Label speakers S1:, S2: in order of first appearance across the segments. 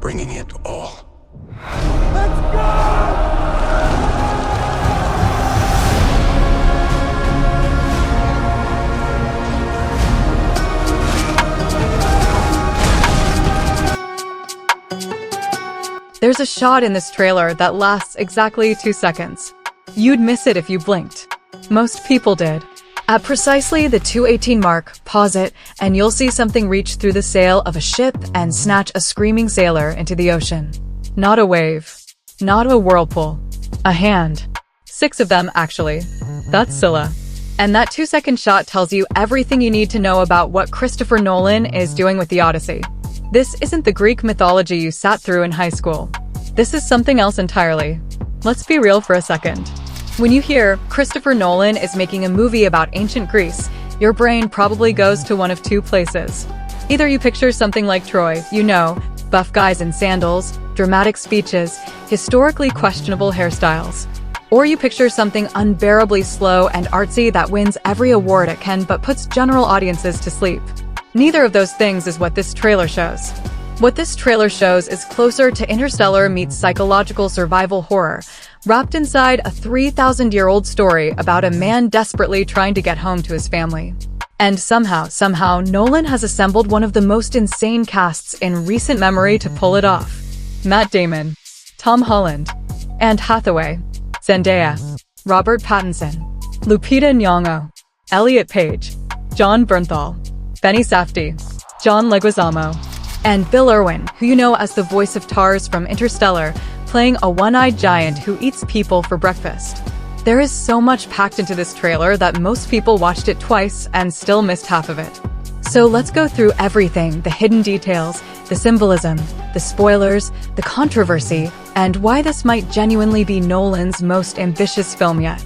S1: bringing it all.
S2: There's a shot in this trailer that lasts exactly 2 seconds. You'd miss it if you blinked. Most people did. At precisely the 2:18 mark, pause it, and you'll see something reach through the sail of a ship and snatch a screaming sailor into the ocean. Not a wave. Not a whirlpool. A hand. 6 of them, actually. That's Scylla. And that 2-second shot tells you everything you need to know about what Christopher Nolan is doing with the Odyssey. This isn't the Greek mythology you sat through in high school. This is something else entirely. Let's be real for a second. When you hear Christopher Nolan is making a movie about ancient Greece, your brain probably goes to one of 2 places. Either you picture something like Troy, buff guys in sandals, dramatic speeches, historically questionable hairstyles. Or you picture something unbearably slow and artsy that wins every award it can but puts general audiences to sleep. Neither of those things is what this trailer shows. What this trailer shows is closer to Interstellar meets psychological survival horror, wrapped inside a 3,000-year-old story about a man desperately trying to get home to his family. And somehow, Nolan has assembled one of the most insane casts in recent memory to pull it off. Matt Damon, Tom Holland, Anne Hathaway, Zendaya, Robert Pattinson, Lupita Nyong'o, Elliot Page, John Bernthal, Benny Safdie, John Leguizamo, and Bill Irwin, who you know as the voice of Tars from Interstellar, playing a one-eyed giant who eats people for breakfast. There is so much packed into this trailer that most people watched it twice and still missed half of it. So let's go through everything, the hidden details, the symbolism, the spoilers, the controversy, and why this might genuinely be Nolan's most ambitious film yet.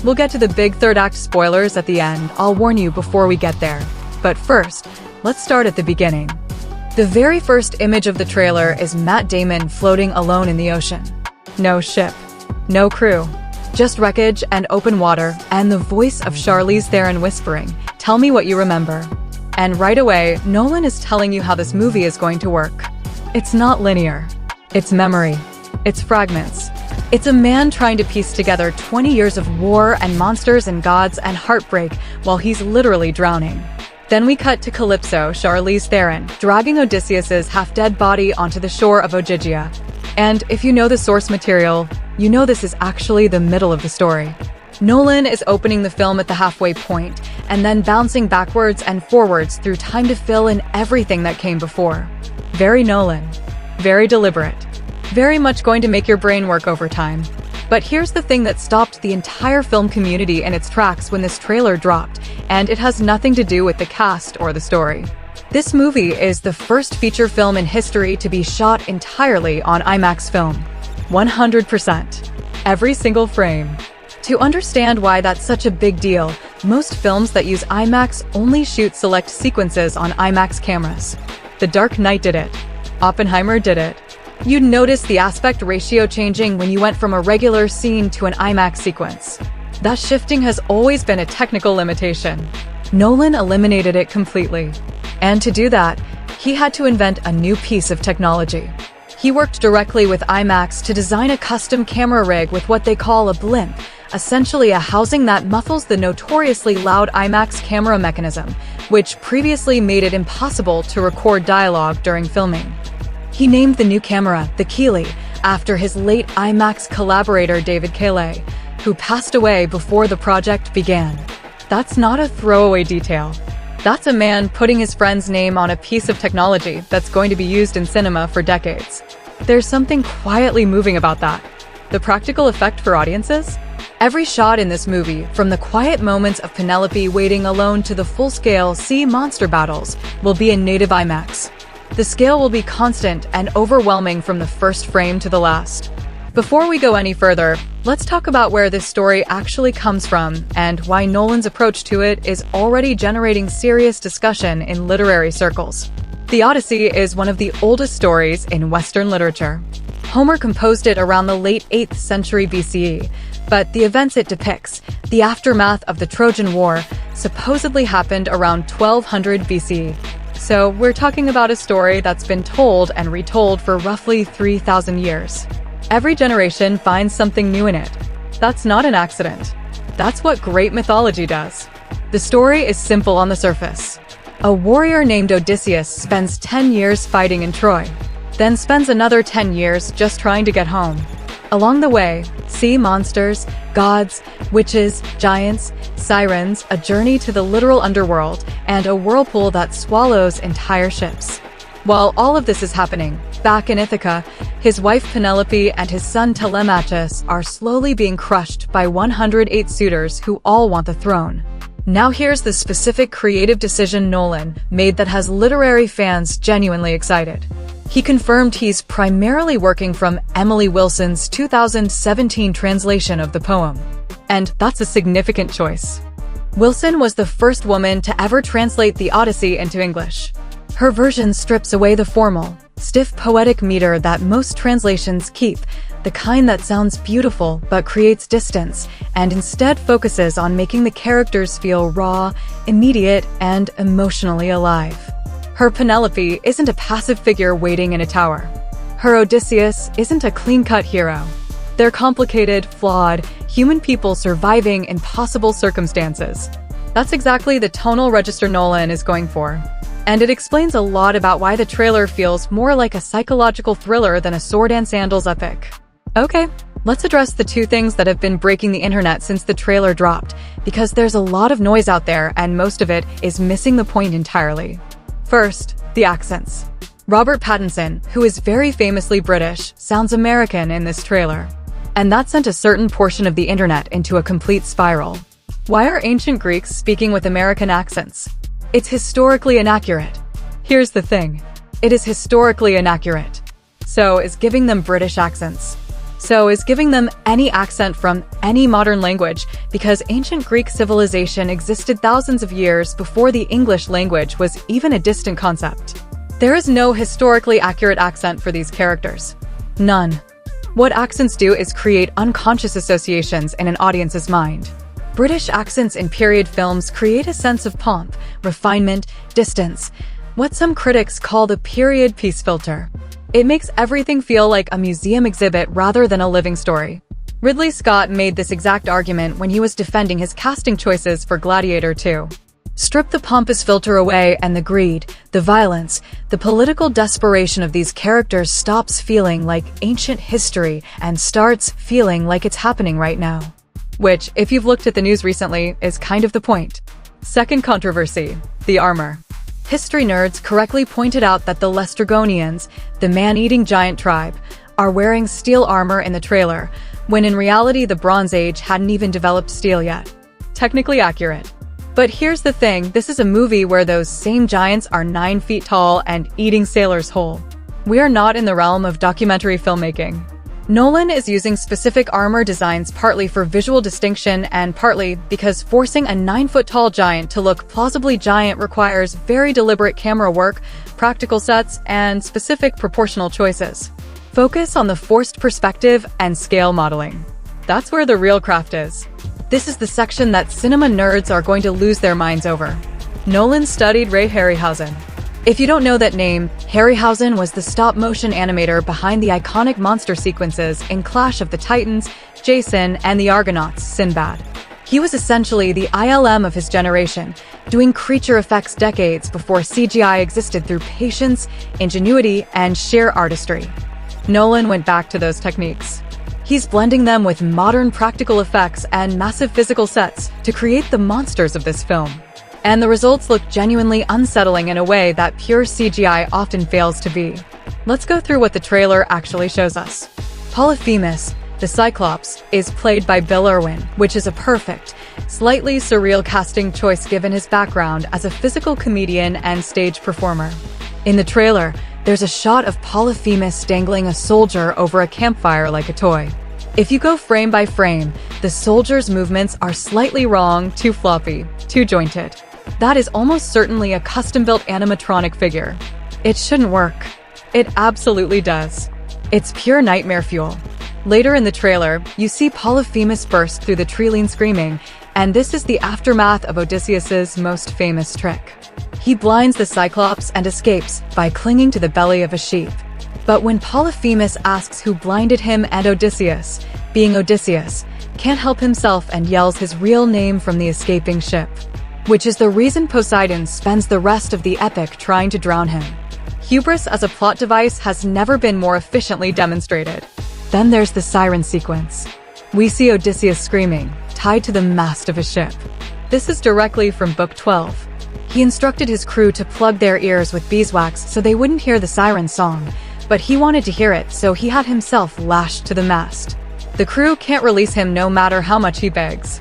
S2: We'll get to the big third act spoilers at the end, I'll warn you before we get there. But first, let's start at the beginning. The very first image of the trailer is Matt Damon floating alone in the ocean. No ship, no crew, just wreckage and open water, and the voice of Charlize Theron whispering, "Tell me what you remember." And right away, Nolan is telling you how this movie is going to work. It's not linear. It's memory. It's fragments. It's a man trying to piece together 20 years of war and monsters and gods and heartbreak while he's literally drowning. Then we cut to Calypso, Charlize Theron, dragging Odysseus's half-dead body onto the shore of Ogygia. And if you know the source material, you know this is actually the middle of the story. Nolan is opening the film at the halfway point, and then bouncing backwards and forwards through time to fill in everything that came before. Very Nolan. Very deliberate. Very much going to make your brain work overtime. But here's the thing that stopped the entire film community in its tracks when this trailer dropped, and it has nothing to do with the cast or the story. This movie is the first feature film in history to be shot entirely on IMAX film. 100%. Every single frame. To understand why that's such a big deal, most films that use IMAX only shoot select sequences on IMAX cameras. The Dark Knight did it. Oppenheimer did it. You'd notice the aspect ratio changing when you went from a regular scene to an IMAX sequence. That shifting has always been a technical limitation. Nolan eliminated it completely. And to do that, he had to invent a new piece of technology. He worked directly with IMAX to design a custom camera rig with what they call a blimp, essentially a housing that muffles the notoriously loud IMAX camera mechanism, which previously made it impossible to record dialogue during filming. He named the new camera the Keeley, after his late IMAX collaborator David Keeley, who passed away before the project began. That's not a throwaway detail. That's a man putting his friend's name on a piece of technology that's going to be used in cinema for decades. There's something quietly moving about that. The practical effect for audiences? Every shot in this movie, from the quiet moments of Penelope waiting alone to the full-scale sea monster battles, will be in native IMAX. The scale will be constant and overwhelming from the first frame to the last. Before we go any further, let's talk about where this story actually comes from and why Nolan's approach to it is already generating serious discussion in literary circles. The Odyssey is one of the oldest stories in Western literature. Homer composed it around the late 8th century BCE, but the events it depicts, the aftermath of the Trojan War, supposedly happened around 1200 BC. So we're talking about a story that's been told and retold for roughly 3,000 years. Every generation finds something new in it. That's not an accident. That's what great mythology does. The story is simple on the surface. A warrior named Odysseus spends 10 years fighting in Troy, then spends another 10 years just trying to get home. Along the way, sea monsters, gods, witches, giants, sirens, a journey to the literal underworld, and a whirlpool that swallows entire ships. While all of this is happening, back in Ithaca, his wife Penelope and his son Telemachus are slowly being crushed by 108 suitors who all want the throne. Now here's the specific creative decision Nolan made that has literary fans genuinely excited. He confirmed he's primarily working from Emily Wilson's 2017 translation of the poem. And that's a significant choice. Wilson was the first woman to ever translate the Odyssey into English. Her version strips away the formal, stiff poetic meter that most translations keep, the kind that sounds beautiful but creates distance, and instead focuses on making the characters feel raw, immediate, and emotionally alive. Her Penelope isn't a passive figure waiting in a tower. Her Odysseus isn't a clean-cut hero. They're complicated, flawed, human people surviving impossible circumstances. That's exactly the tonal register Nolan is going for. And it explains a lot about why the trailer feels more like a psychological thriller than a sword and sandals epic. Okay, let's address the two things that have been breaking the internet since the trailer dropped, because there's a lot of noise out there and most of it is missing the point entirely. First, the accents. Robert Pattinson, who is very famously British, sounds American in this trailer. And that sent a certain portion of the internet into a complete spiral. Why are ancient Greeks speaking with American accents? It's historically inaccurate. Here's the thing. It is historically inaccurate. So is giving them British accents. So is giving them any accent from any modern language, because ancient Greek civilization existed thousands of years before the English language was even a distant concept. There is no historically accurate accent for these characters. None. What accents do is create unconscious associations in an audience's mind. British accents in period films create a sense of pomp, refinement, distance, what some critics call the period piece filter. It makes everything feel like a museum exhibit rather than a living story. Ridley Scott made this exact argument when he was defending his casting choices for Gladiator 2. Strip the pompous filter away and the greed, the violence, the political desperation of these characters stops feeling like ancient history and starts feeling like it's happening right now. Which, if you've looked at the news recently, is kind of the point. Second controversy, the armor. History nerds correctly pointed out that the Lestrygonians, the man-eating giant tribe, are wearing steel armor in the trailer, when in reality the Bronze Age hadn't even developed steel yet. Technically accurate. But here's the thing, this is a movie where those same giants are 9 feet tall and eating sailors whole. We are not in the realm of documentary filmmaking. Nolan is using specific armor designs partly for visual distinction and partly because forcing a 9-foot-tall giant to look plausibly giant requires very deliberate camera work, practical sets, and specific proportional choices. Focus on the forced perspective and scale modeling. That's where the real craft is. This is the section that cinema nerds are going to lose their minds over. Nolan studied Ray Harryhausen. If you don't know that name, Harryhausen was the stop-motion animator behind the iconic monster sequences in Clash of the Titans, Jason, and the Argonauts, Sinbad. He was essentially the ILM of his generation, doing creature effects decades before CGI existed through patience, ingenuity, and sheer artistry. Nolan went back to those techniques. He's blending them with modern practical effects and massive physical sets to create the monsters of this film. And the results look genuinely unsettling in a way that pure CGI often fails to be. Let's go through what the trailer actually shows us. Polyphemus, the Cyclops, is played by Bill Irwin, which is a perfect, slightly surreal casting choice given his background as a physical comedian and stage performer. In the trailer, there's a shot of Polyphemus dangling a soldier over a campfire like a toy. If you go frame by frame, the soldier's movements are slightly wrong, too floppy, too jointed. That is almost certainly a custom-built animatronic figure. It shouldn't work. It absolutely does. It's pure nightmare fuel. Later in the trailer, you see Polyphemus burst through the tree line screaming, and this is the aftermath of Odysseus's most famous trick. He blinds the Cyclops and escapes by clinging to the belly of a sheep. But when Polyphemus asks who blinded him, and Odysseus, being Odysseus, can't help himself and yells his real name from the escaping ship, which is the reason Poseidon spends the rest of the epic trying to drown him. Hubris as a plot device has never been more efficiently demonstrated. Then there's the siren sequence. We see Odysseus screaming, tied to the mast of a ship. This is directly from Book 12. He instructed his crew to plug their ears with beeswax so they wouldn't hear the siren song, but he wanted to hear it, so he had himself lashed to the mast. The crew can't release him no matter how much he begs.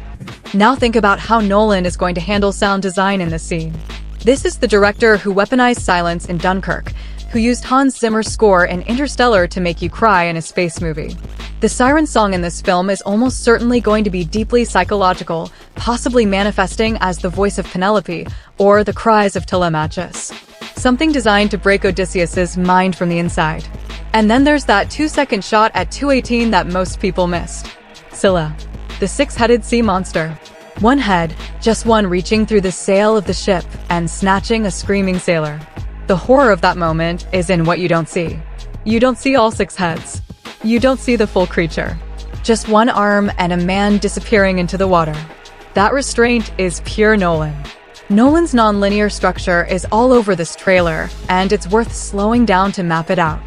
S2: Now think about how Nolan is going to handle sound design in this scene. This is the director who weaponized silence in Dunkirk, who used Hans Zimmer's score in Interstellar to make you cry in a space movie. The siren song in this film is almost certainly going to be deeply psychological, possibly manifesting as the voice of Penelope or the cries of Telemachus. Something designed to break Odysseus's mind from the inside. And then there's that 2-second shot at 2:18 that most people missed. Scylla, the six-headed sea monster. One head, just one, reaching through the sail of the ship and snatching a screaming sailor. The horror of that moment is in what you don't see. You don't see all six heads. You don't see the full creature. Just one arm and a man disappearing into the water. That restraint is pure Nolan. Nolan's non-linear structure is all over this trailer, and it's worth slowing down to map it out.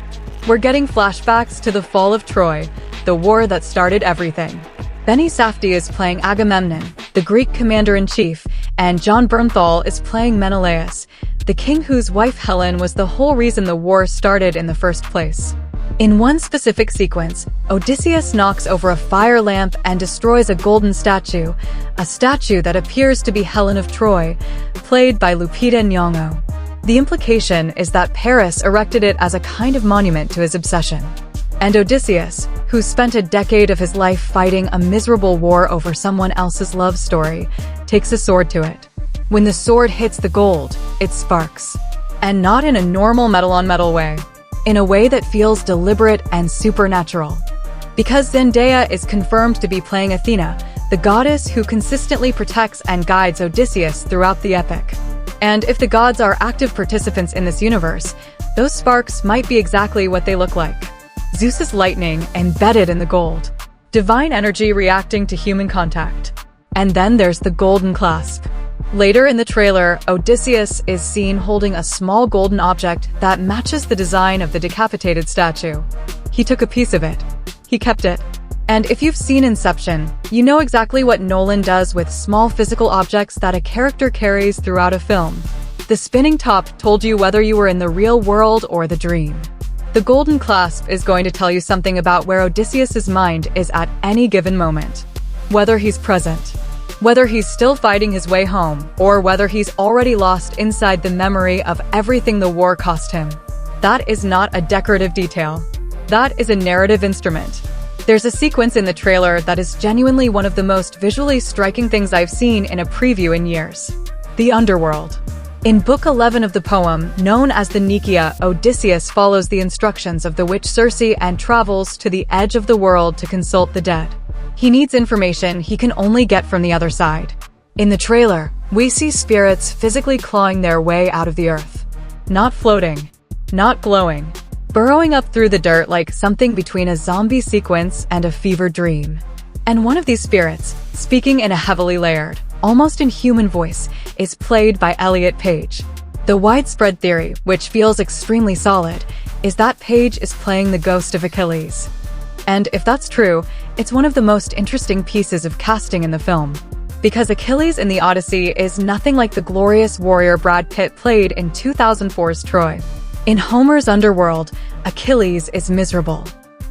S2: We're getting flashbacks to the fall of Troy, the war that started everything. Benny Safdie is playing Agamemnon, the Greek commander-in-chief, and John Bernthal is playing Menelaus, the king whose wife Helen was the whole reason the war started in the first place. In one specific sequence, Odysseus knocks over a fire lamp and destroys a golden statue, a statue that appears to be Helen of Troy, played by Lupita Nyong'o. The implication is that Paris erected it as a kind of monument to his obsession. And Odysseus, who spent a decade of his life fighting a miserable war over someone else's love story, takes a sword to it. When the sword hits the gold, it sparks. And not in a normal metal-on-metal way. In a way that feels deliberate and supernatural. Because Zendaya is confirmed to be playing Athena, the goddess who consistently protects and guides Odysseus throughout the epic. And if the gods are active participants in this universe, those sparks might be exactly what they look like. Zeus's lightning embedded in the gold. Divine energy reacting to human contact. And then there's the golden clasp. Later in the trailer, Odysseus is seen holding a small golden object that matches the design of the decapitated statue. He took a piece of it. He kept it. And if you've seen Inception, you know exactly what Nolan does with small physical objects that a character carries throughout a film. The spinning top told you whether you were in the real world or the dream. The golden clasp is going to tell you something about where Odysseus's mind is at any given moment. Whether he's present, whether he's still fighting his way home, or whether he's already lost inside the memory of everything the war cost him. That is not a decorative detail. That is a narrative instrument. There's a sequence in the trailer that is genuinely one of the most visually striking things I've seen in a preview in years. The underworld. In Book 11 of the poem, known as the Nikia, Odysseus follows the instructions of the witch Circe and travels to the edge of the world to consult the dead. He needs information he can only get from the other side. In the trailer, we see spirits physically clawing their way out of the earth. Not floating. Not glowing. Burrowing up through the dirt like something between a zombie sequence and a fever dream. And one of these spirits, speaking in a heavily layered, almost inhuman voice, is played by Elliot Page. The widespread theory, which feels extremely solid, is that Page is playing the ghost of Achilles. And if that's true, it's one of the most interesting pieces of casting in the film. Because Achilles in the Odyssey is nothing like the glorious warrior Brad Pitt played in 2004's Troy. In Homer's underworld, Achilles is miserable.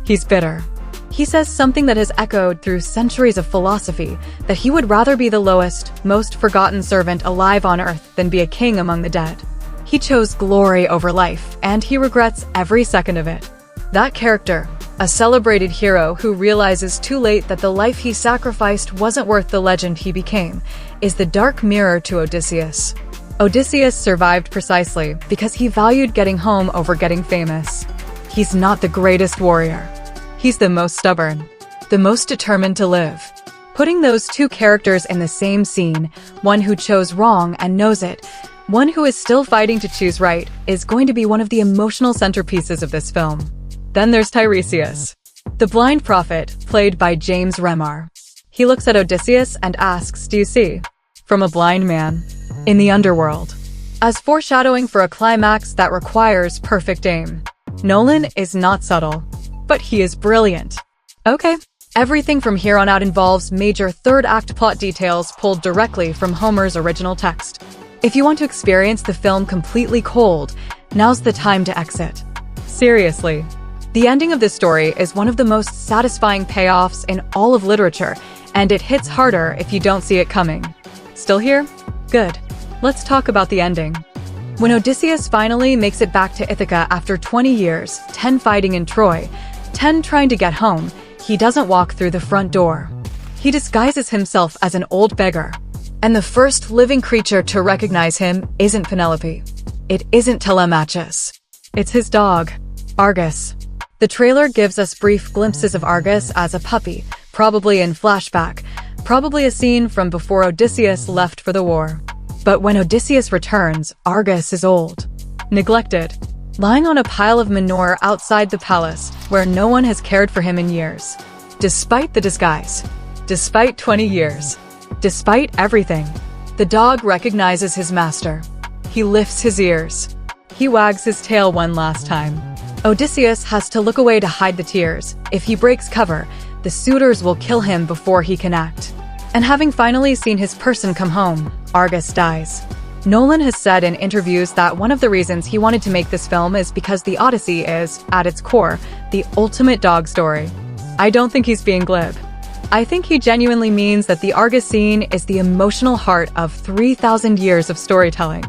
S2: He's bitter. He says something that has echoed through centuries of philosophy, that he would rather be the lowest, most forgotten servant alive on earth than be a king among the dead. He chose glory over life, and he regrets every second of it. That character, a celebrated hero who realizes too late that the life he sacrificed wasn't worth the legend he became, is the dark mirror to Odysseus. Odysseus survived precisely because he valued getting home over getting famous. He's not the greatest warrior. He's the most stubborn, the most determined to live. Putting those two characters in the same scene, one who chose wrong and knows it, one who is still fighting to choose right, is going to be one of the emotional centerpieces of this film. Then there's Tiresias, the blind prophet, played by James Remar. He looks at Odysseus and asks, "Do you see?" from a blind man in the underworld, as foreshadowing for a climax that requires perfect aim. Nolan is not subtle, but he is brilliant. Okay, everything from here on out involves major third-act plot details pulled directly from Homer's original text. If you want to experience the film completely cold, now's the time to exit. Seriously. The ending of this story is one of the most satisfying payoffs in all of literature, and it hits harder if you don't see it coming. Still here? Good. Let's talk about the ending. When Odysseus finally makes it back to Ithaca after 20 years, 10 fighting in Troy, 10 trying to get home, he doesn't walk through the front door. He disguises himself as an old beggar. And the first living creature to recognize him isn't Penelope. It isn't Telemachus. It's his dog, Argus. The trailer gives us brief glimpses of Argus as a puppy, probably in flashback, probably a scene from before Odysseus left for the war. But when Odysseus returns, Argus is old, neglected, lying on a pile of manure outside the palace where no one has cared for him in years. Despite the disguise, despite 20 years, despite everything, the dog recognizes his master. He lifts his ears. He wags his tail one last time. Odysseus has to look away to hide the tears. If he breaks cover, the suitors will kill him before he can act. And having finally seen his person come home, Argus dies. Nolan has said in interviews that one of the reasons he wanted to make this film is because the Odyssey is, at its core, the ultimate dog story. I don't think he's being glib. I think he genuinely means that the Argus scene is the emotional heart of 3,000 years of storytelling.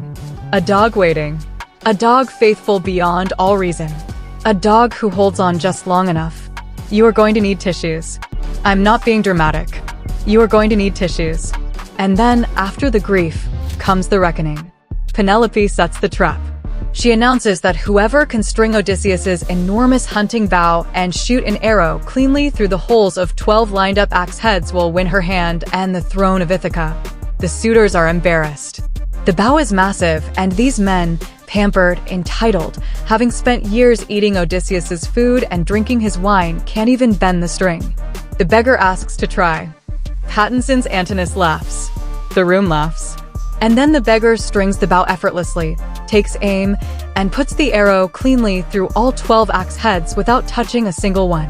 S2: A dog waiting. A dog faithful beyond all reason. A dog who holds on just long enough. You are going to need tissues. I'm not being dramatic. You are going to need tissues. And then, after the grief, comes the reckoning. Penelope sets the trap. She announces that whoever can string Odysseus's enormous hunting bow and shoot an arrow cleanly through the holes of 12 lined-up axe heads will win her hand and the throne of Ithaca. The suitors are embarrassed. The bow is massive, and these men, pampered, entitled, having spent years eating Odysseus's food and drinking his wine, can't even bend the string. The beggar asks to try. Pattinson's Antinous laughs. The room laughs. And then the beggar strings the bow effortlessly, takes aim, and puts the arrow cleanly through all 12 axe heads without touching a single one.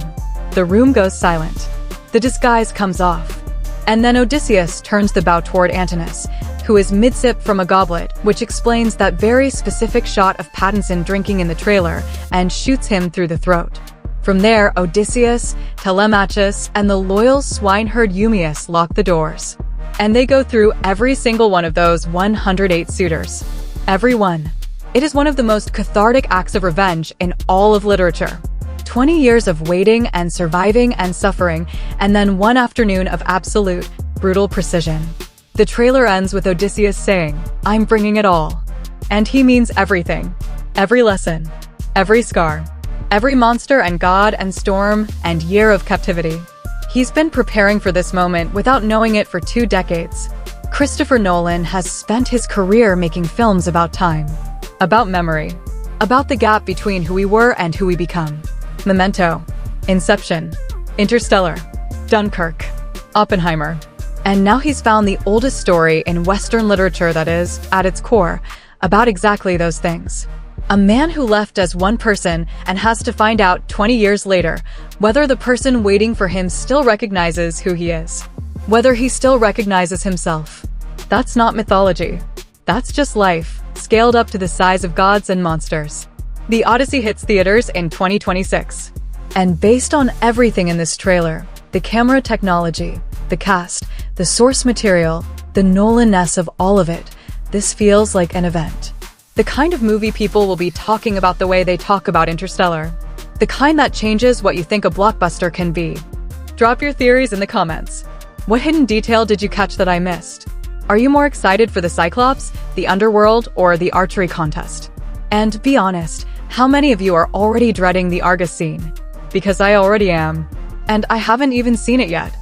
S2: The room goes silent. The disguise comes off. And then Odysseus turns the bow toward Antinous, who is mid-sip from a goblet, which explains that very specific shot of Pattinson drinking in the trailer, and shoots him through the throat. From there, Odysseus, Telemachus, and the loyal swineherd Eumaeus lock the doors. And they go through every single one of those 108 suitors. Every one. It is one of the most cathartic acts of revenge in all of literature. 20 years of waiting and surviving and suffering, and then one afternoon of absolute, brutal precision. The trailer ends with Odysseus saying, "I'm bringing it all." And he means everything. Every lesson. Every scar. Every monster and god and storm and year of captivity. He's been preparing for this moment without knowing it for 2 decades. Christopher Nolan has spent his career making films about time, about memory, about the gap between who we were and who we become. Memento, Inception, Interstellar, Dunkirk, Oppenheimer. And now he's found the oldest story in Western literature that is, at its core, about exactly those things. A man who left as one person and has to find out 20 years later whether the person waiting for him still recognizes who he is. Whether he still recognizes himself. That's not mythology. That's just life, scaled up to the size of gods and monsters. The Odyssey hits theaters in 2026. And based on everything in this trailer, the camera technology, the cast, the source material, the Nolan-ness of all of it, this feels like an event. The kind of movie people will be talking about the way they talk about Interstellar. The kind that changes what you think a blockbuster can be. Drop your theories in the comments. What hidden detail did you catch that I missed? Are you more excited for the Cyclops, the underworld, or the archery contest? And be honest, how many of you are already dreading the Argus scene? Because I already am. And I haven't even seen it yet.